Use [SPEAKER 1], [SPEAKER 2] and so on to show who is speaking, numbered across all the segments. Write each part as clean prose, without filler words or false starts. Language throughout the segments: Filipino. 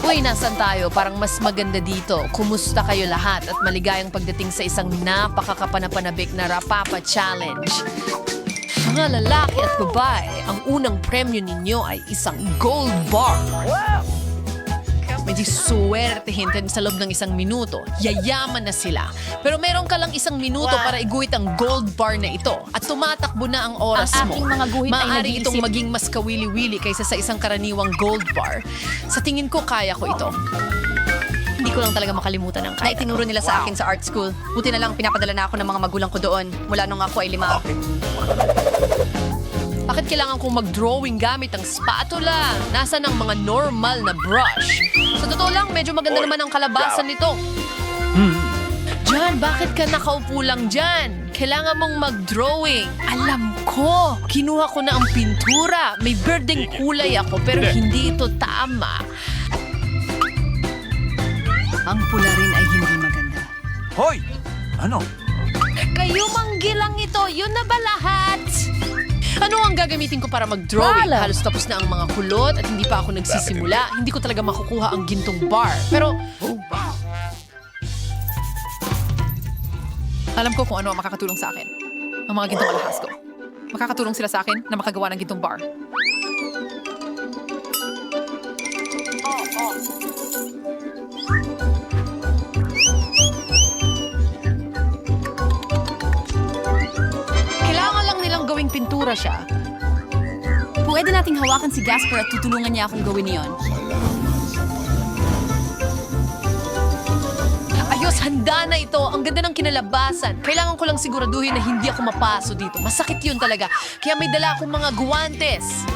[SPEAKER 1] Uy, nasan tayo? Parang mas maganda dito. Kumusta kayo lahat at maligayang pagdating sa isang napakakapanapanabik na Rapapa Challenge. Mga lalaki at babae, ang unang premyo ninyo ay isang gold bar. Medyo swertehin sa loob ng isang minuto. Yayaman na sila. Pero meron ka lang isang minuto para iguhit ang gold bar na ito. At tumatakbo na ang oras
[SPEAKER 2] Ang
[SPEAKER 1] mo.
[SPEAKER 2] aking mga guhit ay
[SPEAKER 1] Maaari itong
[SPEAKER 2] nag-iisip.
[SPEAKER 1] maging mas kawili-wili kaysa sa isang karaniwang gold bar. Sa tingin ko, kaya ko ito. Hindi ko lang talaga makalimutan ang
[SPEAKER 2] Na
[SPEAKER 1] kaya.
[SPEAKER 2] itinuro nila sa akin sa art school. Buti na lang pinapadala na ako ng mga magulang ko doon mula nung ako ay 5.
[SPEAKER 1] Bakit kailangan kong mag-drawing gamit ang spatula? Nasaan ang mga normal na brush? Sa totoo lang, medyo maganda naman ang kalabasan nito. Jan, bakit ka nakaupo lang dyan? Kailangan mong mag-drawing. Alam ko, kinuha ko na ang pintura. May birding kulay ako pero hindi ito tama.
[SPEAKER 2] Ang pula rin ay hindi maganda.
[SPEAKER 3] Hoy! Ano?
[SPEAKER 1] Kayo manggilang ito, yun na ba lahat? Ano ang gagamitin ko para mag-drawing?
[SPEAKER 2] Wala.
[SPEAKER 1] Halos tapos na ang mga kulot at hindi pa ako nagsisimula. Hindi ko talaga makukuha ang gintong bar. Pero,
[SPEAKER 4] Alam ko kung ano ang makakatulong sa akin. Ang mga gintong alahas ko. Makakatulong sila sa akin na makagawa ng gintong bar.
[SPEAKER 1] kailangan lang nilang gawing pintura siya.
[SPEAKER 2] Pwede nating hawakan si Gasper at tutulungan niya akong gawin iyon.
[SPEAKER 1] Ayos, handa na ito. Ang ganda ng kinalabasan. Kailangan ko lang siguraduhin na hindi ako mapaso dito. Masakit yun talaga. Kaya may dala akong mga guwantes.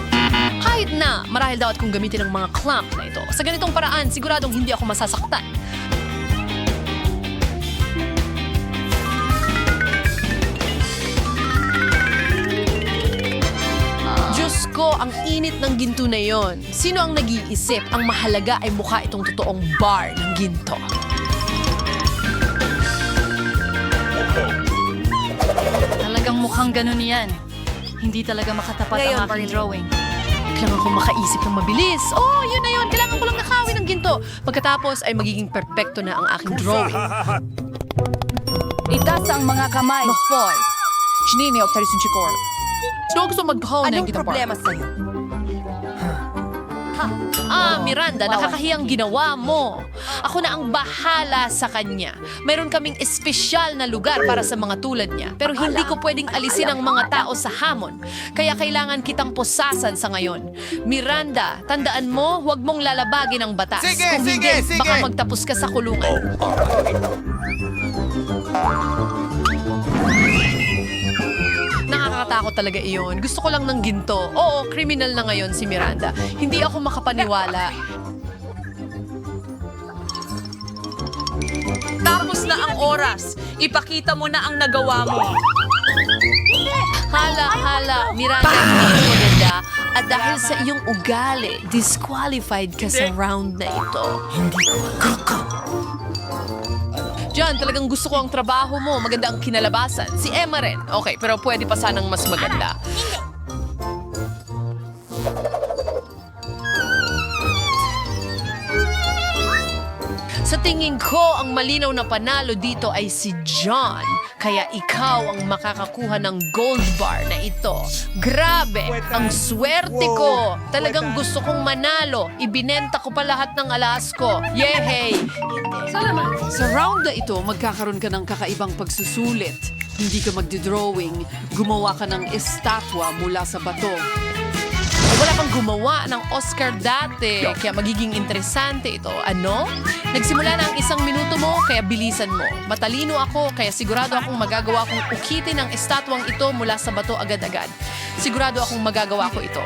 [SPEAKER 1] Kahit na, marahil dapat kong gamitin ang mga clamp na ito. Sa ganitong paraan, siguradong hindi ako masasaktan. Diyos ko, ang init ng ginto na yon. Sino ang nag-iisip? Ang mahalaga ay mukha itong totoong bar ng ginto.
[SPEAKER 2] Talagang mukhang ganun yan. Hindi talaga makatapat
[SPEAKER 1] Ngayon,
[SPEAKER 2] ang aking
[SPEAKER 1] Barney.
[SPEAKER 2] drawing.
[SPEAKER 1] Kailangan ko makaisip ng mabilis. Oh, yun na yun. Kailangan ko lang nakawin ng ginto. Pagkatapos ay magiging perpekto na ang aking drawing.
[SPEAKER 2] Itaas ang mga kamay.
[SPEAKER 4] Mahoy! Chinini o tarisin chikor. Sino gusto mag-hone ng
[SPEAKER 2] Anong
[SPEAKER 4] gintong bar?
[SPEAKER 2] problema sa'yo?
[SPEAKER 1] Miranda, nakakahiyang ginawa mo. Ako na ang bahala sa kanya. Mayroon kaming espesyal na lugar para sa mga tulad niya. Pero hindi ko pwedeng alisin ang mga tao sa hamon. Kaya kailangan kitang pusasan sa ngayon. Miranda, tandaan mo, huwag mong lalabagin ang batas.
[SPEAKER 3] Sige,
[SPEAKER 1] Kung
[SPEAKER 3] sige,
[SPEAKER 1] hindi,
[SPEAKER 3] sige.
[SPEAKER 1] baka magtapos ka sa kulungan. Nakakatakot talaga iyon. Gusto ko lang ng ginto. Oo, kriminal na ngayon si Miranda. Hindi ako makapaniwala.
[SPEAKER 5] Tapos na ang oras. Ipakita mo na ang nagawa mo.
[SPEAKER 1] Hala, Miranda, hindi ito maganda. At dahil sa iyong ugali, disqualified ka sa round na ito. John, talagang gusto ko ang trabaho mo. Maganda ang kinalabasan. Si Emma rin. Okay, pero pwede pa sanang mas maganda. Sa tingin ko, ang malinaw na panalo dito ay si John. Kaya ikaw ang makakakuha ng gold bar na ito. Grabe! Ang swerte ko! Talagang gusto kong manalo. Ibinenta ko pa lahat ng alas ko. Yehey!
[SPEAKER 6] Sa round na ito, magkakaroon ka ng kakaibang pagsusulit. Hindi ka magdodrawing, gumawa ka ng estatwa mula sa bato.
[SPEAKER 1] Wala pang gumawa ng Oscar dati. Kaya magiging interesante ito. Ano? Nagsimula na ang 1 minuto mo, kaya bilisan mo. Matalino ako, kaya sigurado akong magagawa kong ukitin ang estatwang ito mula sa bato agad-agad. Sigurado akong magagawa ko ito.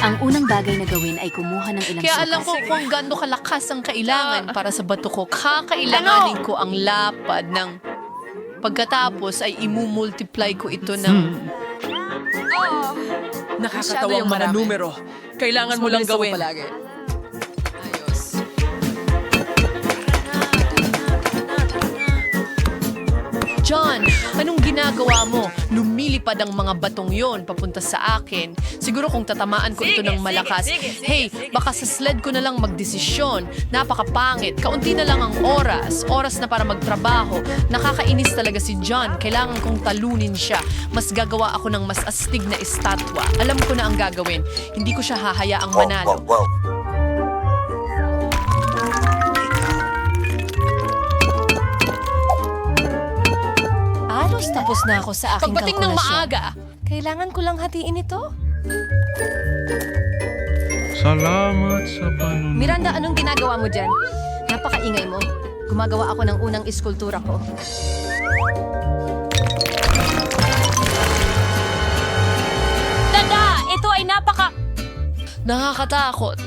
[SPEAKER 2] Ang unang bagay na gawin ay kumuha ng ilang
[SPEAKER 1] Kaya alam ko kung gaano kalakas ang kailangan para sa bato ko. Kakailanganin ko ang lapad ng... Pagkatapos ay imumultiply ko ito ng...
[SPEAKER 5] Nakakatawang mga numero. Kailangan mo lang gawin.
[SPEAKER 4] Palagi.
[SPEAKER 1] John, Anong ginagawa mo? Lumilipad ang mga batong yon papunta sa akin. Siguro kung tatamaan ko ito ng malakas. Hey, baka sa sled ko na lang magdesisyon. Napakapangit. Kaunti na lang ang oras. Oras na para magtrabaho. Nakakainis talaga si John. Kailangan kong talunin siya. Mas gagawa ako ng mas astig na estatwa. Alam ko na ang gagawin. Hindi ko siya hahayaang manalo.
[SPEAKER 2] Tapos na ako sa aking
[SPEAKER 1] Pagdating ng
[SPEAKER 2] kalkulasyon.
[SPEAKER 1] maaga, kailangan ko lang hatiin ito.
[SPEAKER 7] Salamat sa panunod.
[SPEAKER 2] Miranda, anong ginagawa mo dyan? Napakaingay mo. Gumagawa ako ng unang iskultura ko.
[SPEAKER 5] Tada! Ito ay
[SPEAKER 1] Nakakatakot.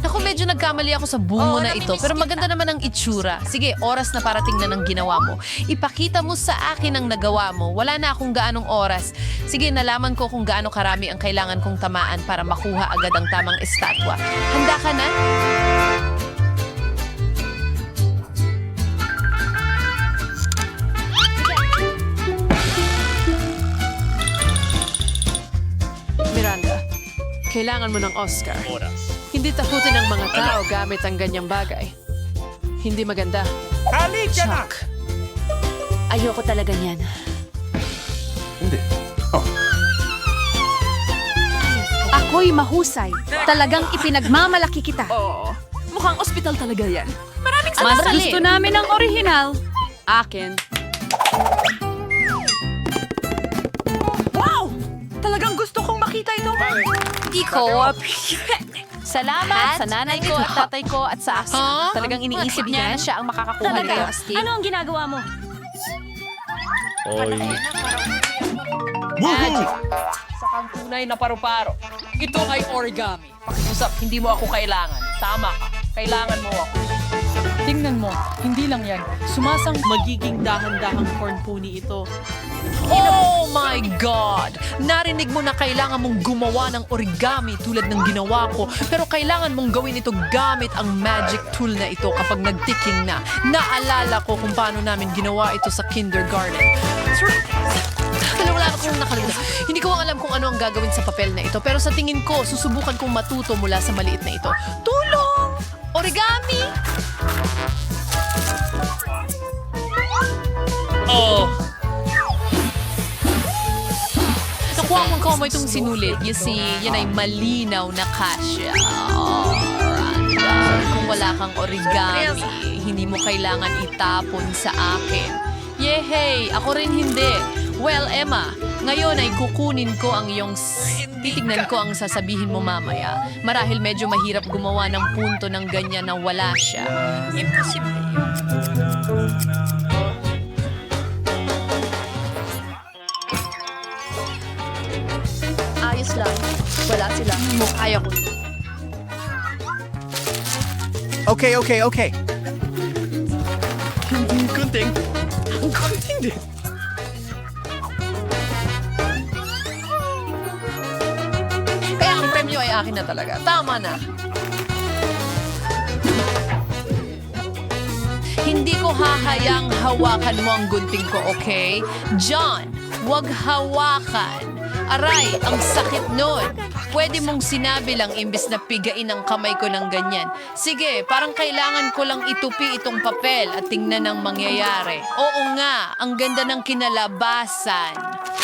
[SPEAKER 1] Naku, medyo nagkamali ako sa bungo na ito. Pero maganda naman ang itsura. Sige, oras na para tingnan ang ginawa mo. Ipakita mo sa akin ang nagawa mo. Wala na akong gaanong oras. Sige, nalaman ko kung gaano karami ang kailangan kong tamaan para makuha agad ang tamang estatwa. Handa ka na?
[SPEAKER 6] Miranda, kailangan mo ng Oscar. Hindi takutin ng mga tao gamit ang ganyang bagay. Hindi maganda.
[SPEAKER 3] Halika na!
[SPEAKER 6] Chuck.
[SPEAKER 2] Ayoko talaga niyan.
[SPEAKER 3] Hindi. Oh,
[SPEAKER 2] Ako'y mahusay. Talagang ipinagmamalaki kita.
[SPEAKER 6] Oo. Mukhang ospital talaga yan.
[SPEAKER 2] Mas gusto namin ang orihinal.
[SPEAKER 6] Akin. Wow! Talagang gusto kong makita ito.
[SPEAKER 2] Salamat sa nanay ko at tatay ko at sa akin.
[SPEAKER 1] Ha?
[SPEAKER 2] Talagang iniisip niya na siya ang makakakuha nito. Ano ang ginagawa mo?
[SPEAKER 7] Oy.
[SPEAKER 3] woohoo!
[SPEAKER 5] sa kang tunay na paru-paro. Ito ay origami. Pakiusap, hindi mo ako kailangan. Tama ka. Kailangan mo ako.
[SPEAKER 8] Tingnan mo, hindi lang yan. Sumasang magiging dahan-dahang corn pony ito.
[SPEAKER 1] Oh my God! Narinig mo na kailangan mong gumawa ng origami tulad ng ginawa ko, pero kailangan mong gawin ito gamit ang magic tool na ito kapag nagtiking na. Naalala ko kung paano namin ginawa ito sa kindergarten. Wala akong nakalimutan. Hindi ko alam kung ano ang gagawin sa papel na ito, pero sa tingin ko, susubukan kong matuto mula sa maliit na ito. Tulong! Origami!
[SPEAKER 5] Oh!
[SPEAKER 1] Nakuha ko mo itong sinulit. You see, yan ay malinaw na kasya. Oh, Randa. Kung wala kang origami, hindi mo kailangan itapon sa akin. Yehey! Ako rin hindi. Well, Emma, ngayon ay kukunin ko ang iyong... Titignan ko ang sasabihin mo mamaya. Marahil medyo mahirap gumawa ng punto ng ganyan na wala siya. Imposible yun.
[SPEAKER 2] Ayos lang. Wala sila.
[SPEAKER 1] Kaya ko to.
[SPEAKER 3] Okay, okay, okay. Kunting. Ang kunting din.
[SPEAKER 1] Kaya ang premyo ay akin na talaga. Tama na. Hindi ko hahayang hawakan mo ang gunting ko, okay? John, wag hawakan. Aray, ang sakit nun. Pwede mong sinabi lang imbis na pigain ang kamay ko ng ganyan. Sige, parang kailangan ko lang itupi itong papel at tingnan ang mangyayari. Oo nga, ang ganda ng kinalabasan.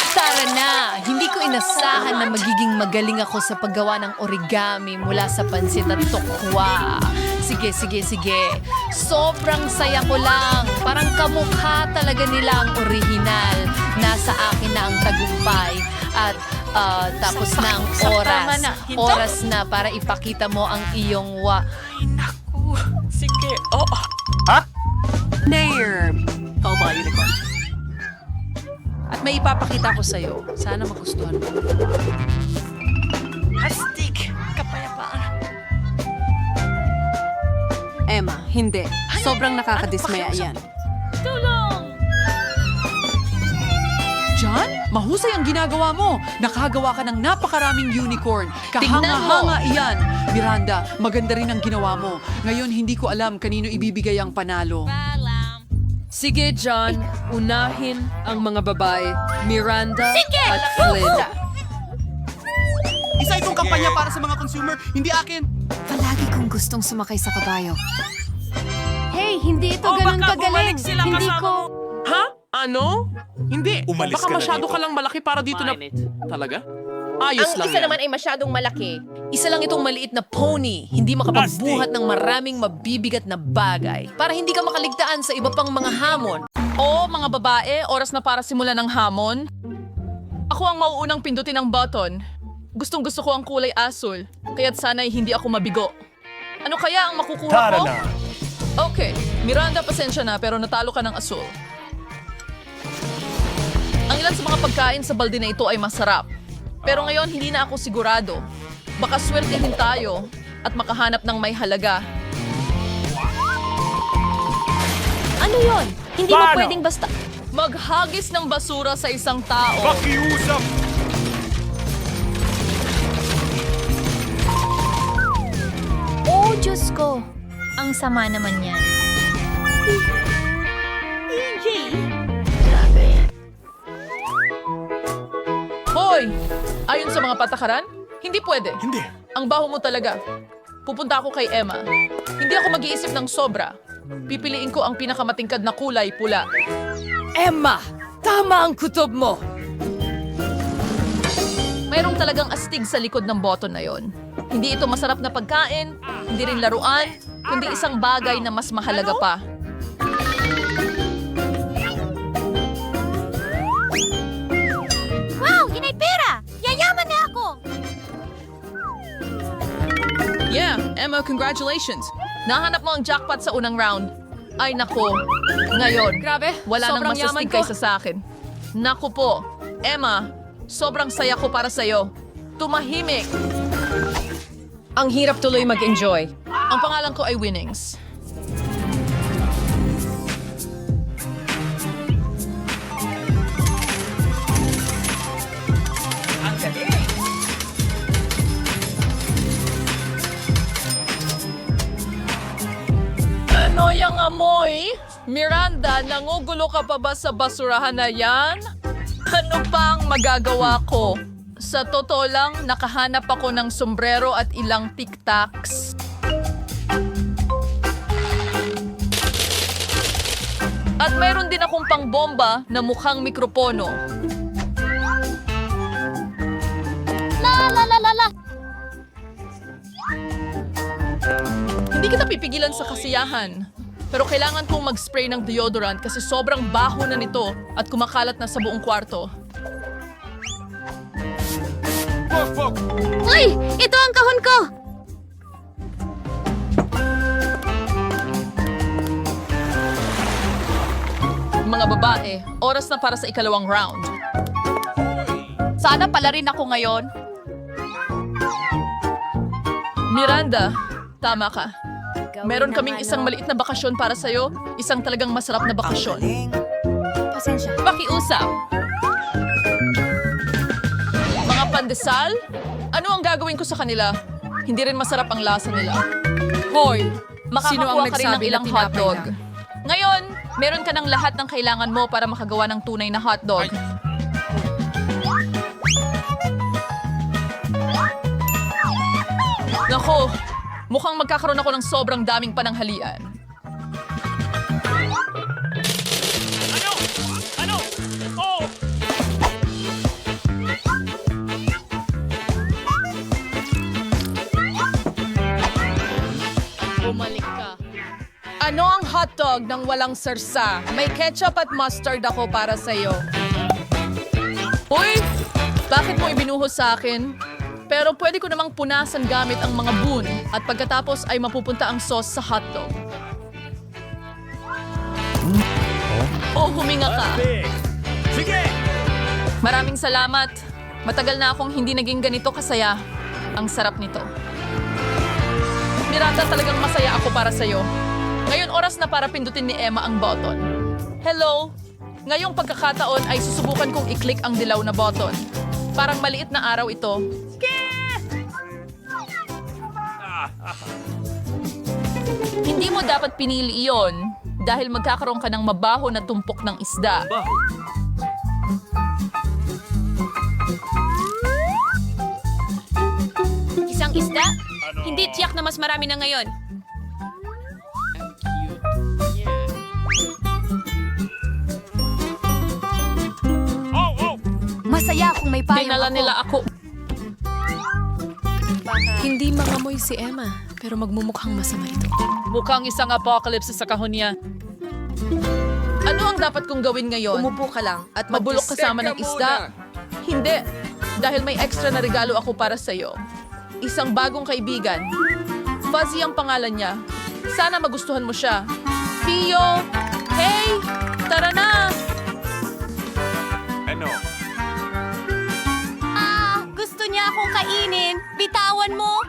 [SPEAKER 1] Tara na, hindi ko inasahan na magiging magaling ako sa paggawa ng origami mula sa pansit at tokwa. Sige. Sobrang saya ko lang. Parang kamukha talaga nila ang orihinal. Nasa akin na ang tagumpay. At tapos na ang oras. Oras na para ipakita mo ang iyong
[SPEAKER 5] Sige. Oh!
[SPEAKER 6] Nair! Ikaw ba, unicorn? At may ipapakita ko sa'yo. Sana magustuhan mo.
[SPEAKER 5] Astig! Kapayapaan.
[SPEAKER 6] Emma, hindi. Sobrang nakakadismaya yan. John, mahusay ang ginagawa mo. Nakagawa ka ng napakaraming unicorn. Kahanga-hanga iyan. Miranda, maganda rin ang ginawa mo. Ngayon, hindi ko alam kanino ibibigay ang panalo. Sige, John. Unahin ang mga babae. Miranda at Flynn.
[SPEAKER 3] Isa itong kampanya para sa mga consumer, hindi akin.
[SPEAKER 2] Palagi kong gustong sumakay sa kabayo. Hey, hindi ito ganun
[SPEAKER 5] baka
[SPEAKER 2] kagaling.
[SPEAKER 5] bumalik sila
[SPEAKER 2] Hindi
[SPEAKER 5] kasama
[SPEAKER 2] ko...
[SPEAKER 5] Ha? Ano? Hindi.
[SPEAKER 3] Umalis
[SPEAKER 5] Baka
[SPEAKER 3] ka na
[SPEAKER 5] masyado
[SPEAKER 3] dito.
[SPEAKER 5] ka lang malaki para dito na... Talaga? Ayos
[SPEAKER 1] Ang
[SPEAKER 5] lang
[SPEAKER 1] isa
[SPEAKER 5] yan.
[SPEAKER 1] naman ay masyadong malaki. Isa lang itong maliit na pony. Hindi makapagbuhat ng maraming mabibigat na bagay. Para hindi ka makaligtaan sa iba pang mga hamon.
[SPEAKER 8] Oo, mga babae, oras na para simulan ng hamon. Ako ang mauunang pindutin ang button. Gustong-gusto ko ang kulay asul, kaya't sana'y hindi ako mabigo. Ano kaya ang makukuha ko? Okay, Miranda, pasensya na pero natalo ka ng asul. Ang ilan sa mga pagkain sa balde na ito ay masarap. Pero ngayon hindi na ako sigurado. Baka swertihin tayo at makahanap ng may halaga.
[SPEAKER 2] Ano yon? Hindi mo pwedeng basta...
[SPEAKER 8] Maghagis ng basura sa isang tao.
[SPEAKER 3] Pakiusap!
[SPEAKER 9] Oh, Diyos ko. Ang sama naman yan.
[SPEAKER 8] Hoy! Ayon sa mga patakaran, hindi pwede.
[SPEAKER 3] Hindi.
[SPEAKER 8] Ang baho mo talaga. Pupunta ako kay Emma. Hindi ako mag-iisip ng sobra. Pipiliin ko ang pinakamatingkad na kulay, pula.
[SPEAKER 6] Emma! Tama ang kutob mo!
[SPEAKER 8] Mayroong talagang astig sa likod ng button na yon. Hindi ito masarap na pagkain, hindi rin laruan, kundi isang bagay na mas mahalaga pa.
[SPEAKER 9] Wow, yun ay pera! Yayaman na ako!
[SPEAKER 8] Yeah, Emma, congratulations. Nahanap mo ang jackpot sa unang round. Ay nako, ngayon,
[SPEAKER 1] Grabe,
[SPEAKER 8] wala nang
[SPEAKER 1] sobrang yaman
[SPEAKER 8] masastig
[SPEAKER 1] ko.
[SPEAKER 8] kaysa sa akin. Naku po, Emma, sobrang saya ko para sa'yo. Tumahimik.
[SPEAKER 1] Ang hirap tuloy mag-enjoy.
[SPEAKER 8] Ang pangalan ko ay Winnings. Ano yung amoy? Miranda, nangugulo ka pa ba sa basurahan na yan? Ano pa ang magagawa ko? Sa totoo lang, nakahanap ako ng sombrero at ilang tic-tacs. At mayroon din akong pangbomba na mukhang mikropono.
[SPEAKER 9] La!
[SPEAKER 8] Hindi kita pipigilan sa kasiyahan. Pero kailangan kong mag-spray ng deodorant kasi sobrang baho na nito at kumakalat na sa buong kwarto.
[SPEAKER 9] Uy! Ito ang kahon ko!
[SPEAKER 8] Mga babae, oras na para sa ikalawang round.
[SPEAKER 2] Sana pala rin ako ngayon.
[SPEAKER 8] Miranda, tama ka. Meron kaming
[SPEAKER 9] ng
[SPEAKER 8] isang maliit na bakasyon para sa'yo, isang talagang masarap na bakasyon.
[SPEAKER 2] Pasensya.
[SPEAKER 8] Pakiusap. Mga pandesal? Ano ang gagawin ko sa kanila? Hindi rin masarap ang lasa nila. Hoy,
[SPEAKER 6] Sino ang
[SPEAKER 8] makakakuha ka rin ng
[SPEAKER 6] nagsabi na
[SPEAKER 8] ilang
[SPEAKER 6] tinapay
[SPEAKER 8] hotdog.
[SPEAKER 6] na?
[SPEAKER 8] Ngayon, meron ka ng lahat ng kailangan mo para makagawa ng tunay na hotdog. Nako, mukhang magkakaroon ako ng sobrang daming pananghalian.
[SPEAKER 5] Ano? Oh!
[SPEAKER 8] Bumalik ka. Ano ang hotdog ng walang sarsa? May ketchup at mustard ako para sa'yo. Uy! Bakit mo ibinuhos sa akin? Pero pwede ko namang punasan gamit ang mga boon at pagkatapos ay mapupunta ang sauce sa hotdog. Oh, huminga ka.
[SPEAKER 3] Sige!
[SPEAKER 8] Maraming salamat. Matagal na akong hindi naging ganito kasaya. Ang sarap nito. Miranda, talagang masaya ako para sa'yo. Ngayon oras na para pindutin ni Emma ang button. Hello! Ngayong pagkakataon ay susubukan kong i-click ang dilaw na button. Parang maliit na araw ito. Hindi mo dapat pinili iyon. dahil magkakaroon ka ng mabaho na tumpok ng isda.
[SPEAKER 2] Isang isda? Hindi tiyak na mas marami na ngayon.
[SPEAKER 9] Masaya kung may payong
[SPEAKER 8] Dinala
[SPEAKER 9] ako.
[SPEAKER 8] nila ako.
[SPEAKER 10] Hindi mangamoy si Emma, pero magmumukhang masama ito.
[SPEAKER 8] Mukhang isang apocalypse sa kahon niya. Ano ang dapat kong gawin ngayon?
[SPEAKER 2] Umupo ka lang at
[SPEAKER 8] Mabulok kasama ng isda? Hindi. Dahil may extra na regalo ako para sa'yo. Isang bagong kaibigan. Fuzzy ang pangalan niya. Sana magustuhan mo siya. Pio! Hey! Tara na!
[SPEAKER 9] Gusto niya akong kainin. Bitawan mo.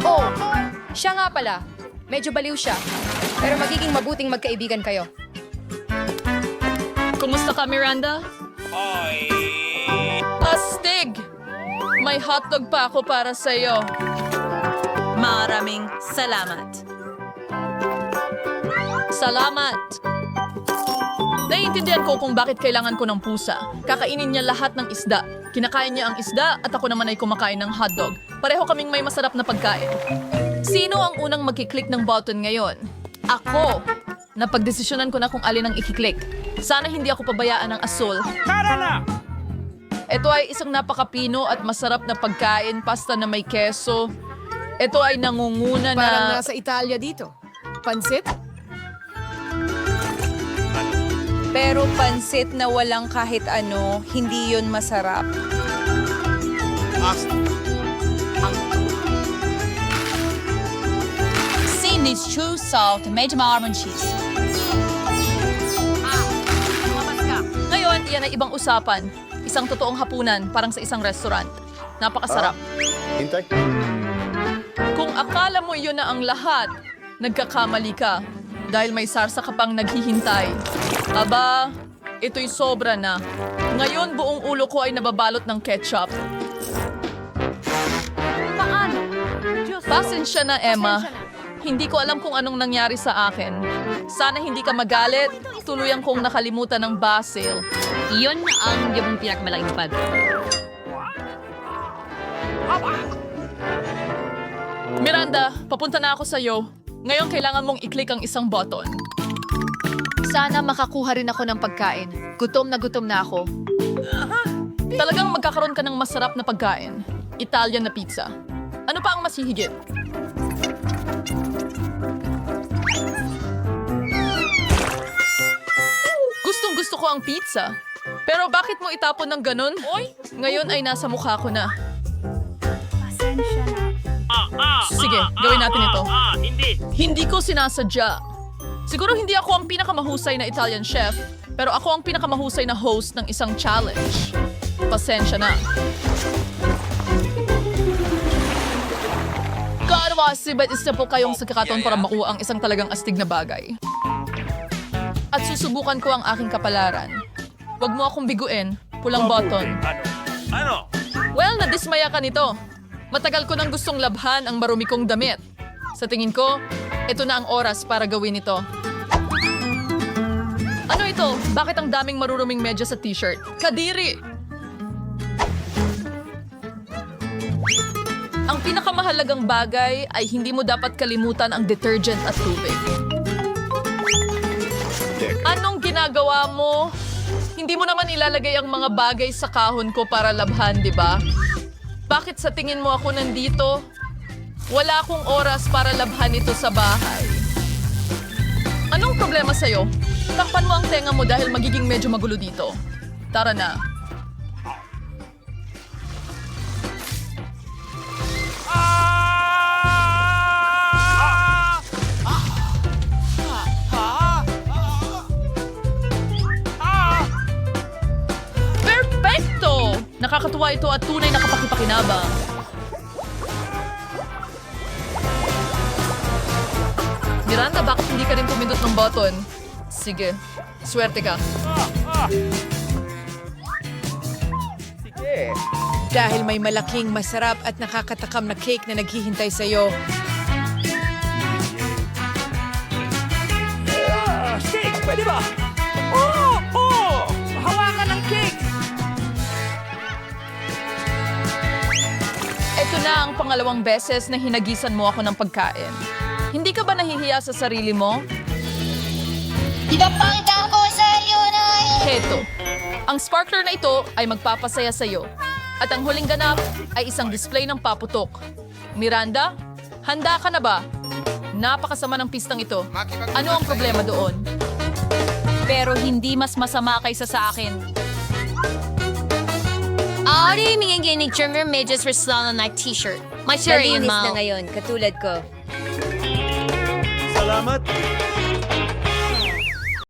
[SPEAKER 2] Oh, siya nga pala. Medyo baliw siya. Pero magiging mabuting magkaibigan kayo.
[SPEAKER 8] Kumusta ka, Miranda? Astig! May hotdog pa ako para sa'yo.
[SPEAKER 2] Maraming salamat.
[SPEAKER 8] Salamat! Naiintindihan ko kung bakit kailangan ko ng pusa. Kakainin niya lahat ng isda. Kinakain niya ang isda at ako naman ay kumakain ng hotdog. Pareho kaming may masarap na pagkain. Sino ang unang magkiklik ng button ngayon? Ako! Napagdesisyonan ko na kung alin ang ikiklik. Sana hindi ako pabayaan ng asul.
[SPEAKER 3] Tara na!
[SPEAKER 8] Ito ay isang napakapino at masarap na pagkain, pasta na may keso. Ito ay nangunguna na...
[SPEAKER 10] Parang nasa Italia dito. Pansit?
[SPEAKER 2] Pero pansit na walang kahit ano, hindi yun masarap.
[SPEAKER 9] Sin needs true salt, medyo maraming cheese.
[SPEAKER 8] Ngayon, iyan ay ibang usapan. Isang totoong hapunan, parang sa isang restaurant. Napakasarap. Kung akala mo yun na ang lahat, nagkakamali ka. Dahil may sarsa ka pang naghihintay. Aba, ito'y sobra na. Ngayon, buong ulo ko ay nababalot ng ketchup. Pasensya na, Emma. Hindi ko alam kung anong nangyari sa akin. Sana hindi ka magalit. Tuluyan kong nakalimutan ng basil.
[SPEAKER 9] Iyon ang yung pinakamalaking pad.
[SPEAKER 8] Miranda, papunta na ako sa'yo. Ngayon, kailangan mong i-click ang isang button.
[SPEAKER 2] Sana makakuha rin ako ng pagkain. Gutom na ako.
[SPEAKER 8] Talagang magkakaroon ka ng masarap na pagkain. Italian na pizza. Ano pa ang mas hihigit? Gustong-gusto ko ang pizza. Pero bakit mo itapon ng ganun? Ngayon ay nasa mukha ko na. Sige, gawin natin ito. Hindi ko sinasadya. Siguro hindi ako ang pinakamahusay na Italian chef, pero ako ang pinakamahusay na host ng isang challenge. Pasensya na. Kaarwasi, bet isip po kayong sagkakataon para makuha ang isang talagang astig na bagay. At susubukan ko ang aking kapalaran. Huwag mo akong biguin. Pulang button. Well, nadismaya ka nito. Matagal ko nang gustong labhan ang marumi kong damit. Sa tingin ko, ito na ang oras para gawin ito. Ano ito? Bakit ang daming maruruming medyas sa t-shirt? Kadiri! Ang pinakamahalagang bagay ay hindi mo dapat kalimutan ang detergent at tubig. Anong ginagawa mo? Hindi mo naman ilalagay ang mga bagay sa kahon ko para labhan, di ba? Bakit sa tingin mo ako nandito? Wala akong oras para labhan ito sa bahay. Anong problema sa'yo? Takpan mo ang tenga mo dahil magiging medyo magulo dito. Tara na. Perfecto! Nakakatuwa ito at tunay na kapakipakinabang. Miranda, bakit hindi ka rin pumindot ng button? Sige, swerte ka.
[SPEAKER 10] Dahil may malaking, masarap at nakakatakam na cake na naghihintay sa'yo.
[SPEAKER 5] Pwede ba? Oh! Oh! Hawakan ng cake!
[SPEAKER 8] Ito na ang pangalawang beses na hinagisan mo ako ng pagkain. Hindi ka ba nahihiya sa sarili mo?
[SPEAKER 9] Ipapakita ko sa iyo na
[SPEAKER 8] Heto, ang sparkler na ito ay magpapasaya sa iyo. At ang huling ganap ay isang display ng paputok. Miranda, handa ka na ba? Napakasama ng pistang ito. Ano ang problema doon?
[SPEAKER 2] Pero hindi mas masama kaysa sa akin.
[SPEAKER 9] Ari, mingin trimmer medyas for salon na t-shirt. My shirt yun,
[SPEAKER 2] Malinis na ngayon, katulad ko.
[SPEAKER 3] Salamat.